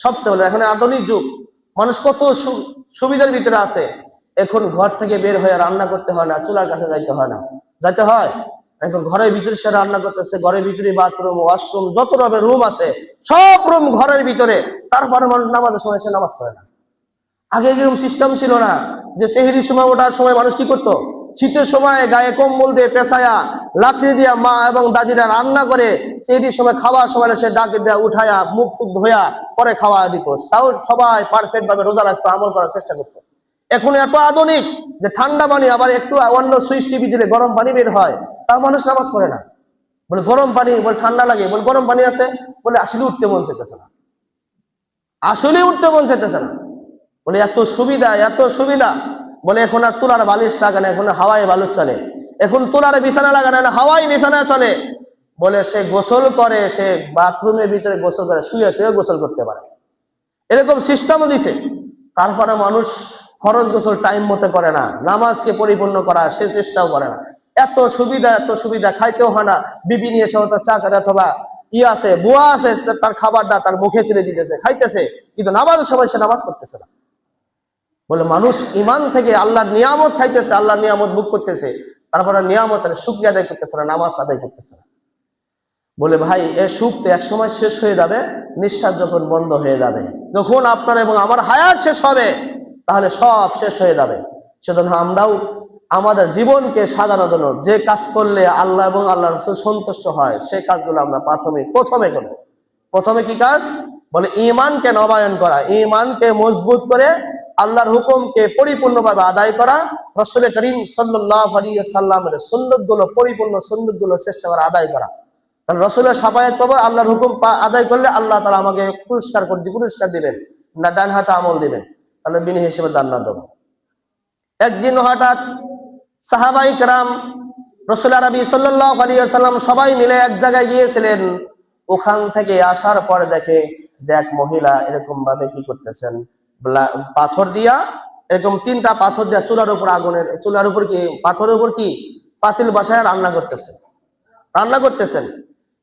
সবচেয়ে ভালো। এখন আধুনিক যুগ, মানুষ কত সুবিধার ভিতরে আছে। এখন ঘর থেকে বের হয়ে রান্না করতে হয় না, চুলার কাছে যাইতে হয় না, যাইতে হয় এখন ঘরের ভিতরে সে রান্না করতেছে, ঘরের ভিতরে বাথরুম, ওয়াশরুম, যত রকমের রুম আছে সব রুম ঘরের ভিতরে। তারপরে মানুষ নামাজের সময় সে নামাজ পড়ে না। আগে এরকম সিস্টেম ছিল না যে সেহরির সময় ওঠার সময় মানুষ কি করতো, শীতের সময় গায়ে কম্বল দিয়ে পেঁচায়া লাকড়ি দিয়া মা এবং দাদিরা রান্না করে সেহরির সময় খাওয়ার সময় সে ডাকে দেয়া উঠায়া মুখ টুক ধোয়া পরে খাওয়া দিত। তাও সবাই পারফেক্ট ভাবে রোজা রাখতো, আমল করার চেষ্টা করতো। এখন এত আধুনিক যে ঠান্ডা পানি, আবার একটু অন্য সুইচ টিভি দিলে গরম পানি বের হয়, তাও মানুষ নামাজ পড়ে না। বলে গরম পানি, বলে ঠান্ডা লাগে, বলে গরম পানি আছে, বলে আসলে উঠতে মন চাইতেছে না, আসলে উঠতে মন চাইতেছে না। বলে এত সুবিধা, এত সুবিধা। বলে এখন আর তুলার বালিশ লাগে না, এখন হাওয়াই বালুচ চলে। এখন তুলার বিছানা লাগে না, হাওয়াই বিছানা চলে। বলে সে গোসল করে, সে বাথরুমের ভিতরে গোসল করে, শুয়ে শুয়ে গোসল করতে পারে, এরকম সিস্টেমও দিছে। তারপরে মানুষ ফরজ গোসল টাইম মতো করে না, নামাজকে পরিপূর্ণ করা সে চেষ্টাও করে না। এত সুবিধা, এত সুবিধা, খাইতেও হয় না। বিবি নিয়ে সে চা করে অথবা আছে বুয়া আছে, তার খাবারটা তার মুখে তুলে দিতেছে, খাইতেছে, কিন্তু নামাজের সময় সে নামাজ করতেছে না। বলে মানুষ ইমান থেকে আল্লাহর নিয়ামত খাইতেছে, আল্লাহর নিয়ামত ভোগ করতেছে, তারপরে নিয়ামতের শুকরিয়া আদায় করতেছে না, নামাজ আদায় করতেছে না। বলে ভাই, এ সুখ তো এক সময় শেষ হয়ে যাবে, নিঃশ্বাস যখন বন্ধ হয়ে যাবে, যখন আপনার এবং আমার হায়াত শেষ হবে, তাহলে সব শেষ হয়ে যাবে। সেজন্য আমরাও আমাদের জীবনকে সাজানোর জন্য যে কাজ করলে আল্লাহ এবং আল্লাহ রাসূল সন্তুষ্ট হয়, সেই কাজগুলো আমরা প্রথমে করব। প্রথমে কি কাজ? বলে ঈমানকে নবায়ন করা, ঈমানকে মজবুত করে আল্লাহর হুকুমকে পরিপূর্ণভাবে আদায় করা, রাসূল করিম সাল্লাল্লাহু আলাইহি ওয়াসাল্লামের সুন্নাতগুলো, পরিপূর্ণ সুন্নাতগুলো চেষ্টা করা আদায় করা। কারণ রাসূলের শাফায়াত পাবো, আল্লাহর হুকুম আদায় করলে আল্লাহ তাআলা আমাকে পুরস্কার দিবেন, না ডান হাতে আমল দিবেন, তাহলে বিনি হিসেবে জান্নাত দেব। একদিন হঠাৎ সাহাবায়ে কেরাম রাসূল আরবি সাল্লাল্লাহু আলাইহি ওয়াসাল্লাম সবাই মিলে এক জায়গায় গিয়েছিলেন। ওখান থেকে আসার পর দেখে যে এক মহিলা এরকম ভাবে কি করতেছেন, পাথর দিয়া, এরকম 3টা পাথর দিয়া চুলার উপর পাথরের উপর কি পাতিল বসায় রান্না করতেছেন।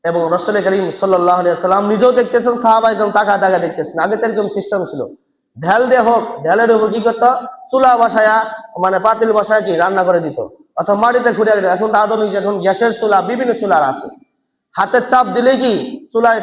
এবং রাসূল করিম সাল্লাল্লাহু আলাইহি ওয়াসাল্লাম নিজেও দেখতেছেন, সাহাবায়ে কেরাম তাকা দেখতেছেন। আগে তো এরকম সিস্টেম ছিল, ঢাল দিয়ে হোক, ঢালের উপর কি করতো, চুলা বসায়া মানে পাতিল বসায় কি রান্না করে দিত, অথবা মাটিতে খুঁড়ে দিত। এখন আধুনিক, এখন গ্যাসের চুলা, বিভিন্ন চুলার আছে, হাতের চাপ দিলে কি চুলায়